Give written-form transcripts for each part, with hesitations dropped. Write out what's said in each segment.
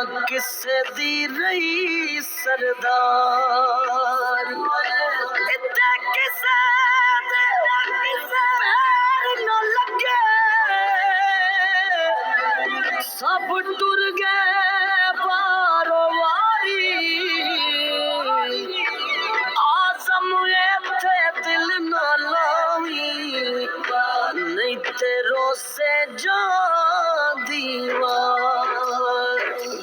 किसे दी रही सरदार इत्ते किसे पैर न लगे सब टुर गए बारो वारी आजम थे दिल न लावी नहीं तेरो से जा दीवार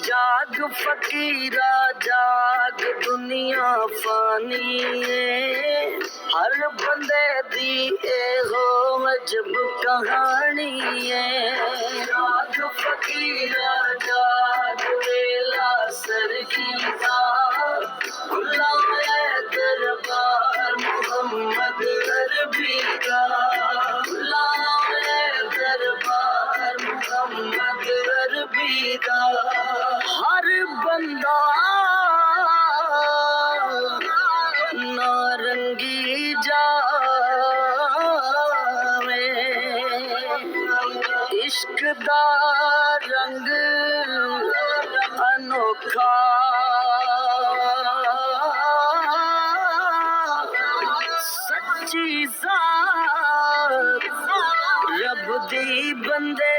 जाग फकीरा जाग दुनिया फानी है हर बंदे दी हो अजब कहानी है जाग फकीरा जाग वेला सरकीता बुलाए दरबार मोहम्मद अरबी का बुलाए दरबार मोहम्मद अरबी का हर बंदा नारंगी जावे इश्क दा रंग अनोखा सच्ची जात रब दी बंदे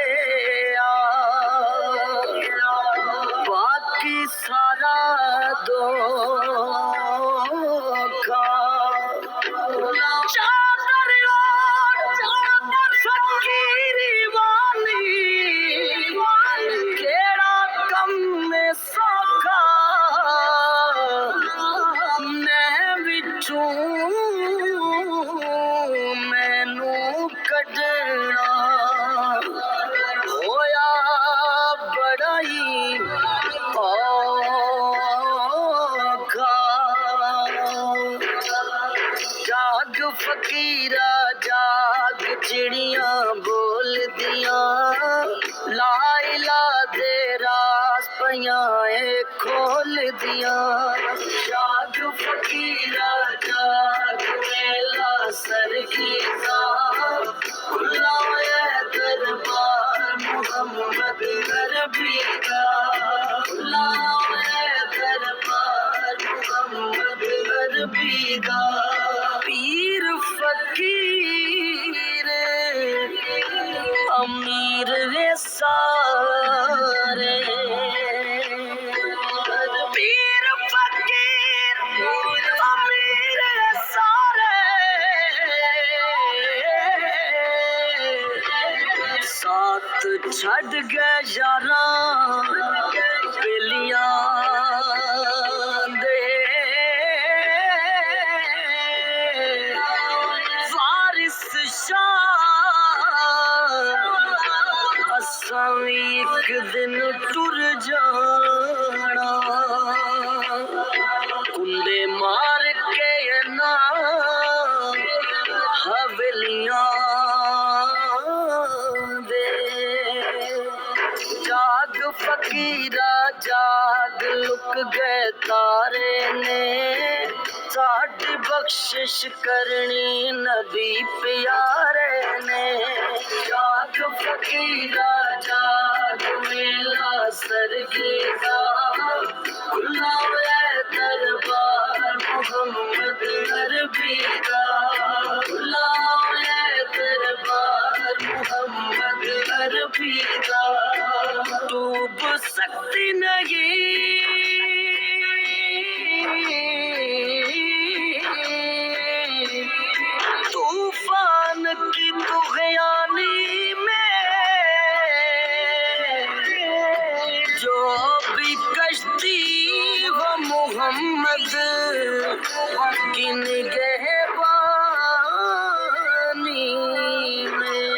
बाकी सारा धोखा चादर ओढ़ फकीरी वाली केड़ा कम में सौखा मैं विचूं मैनू कढना होया बड़ा ही औखा जाग फकीरा जाग चिड़ियां बोल दिया लाइला दे राज पयाए खोल दिया जाग फकीरा जाग वेला सरकीता बुलाए दरबार मोहम्मद अरबी का बुलाए दरबार मोहम्मद अरबी का पीर फकीर अमीर वे सारे पीर फकीर अमीर वे सारे साथ छड़ गए यारा बेलियां दे वारिस शाह असां एक दिन टुर जाना कुंडे मार के ना हवेलियां दे जाग फकीरा जाग लुक गए तारे ने साड़ी बख्शिश करनी नबी प्यारे ने जाग फकीरा जाग वेला सरकीता बुलाए दरबार मोहम्मद अरबी का बुलाए दरबार मोहम्मद अरबी का डूब सकती नहीं तूफान की तुग़यानी में जो भी कश्ती वो मोहम्मद की निगहबानी में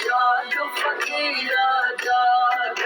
जाग फकीरा जाग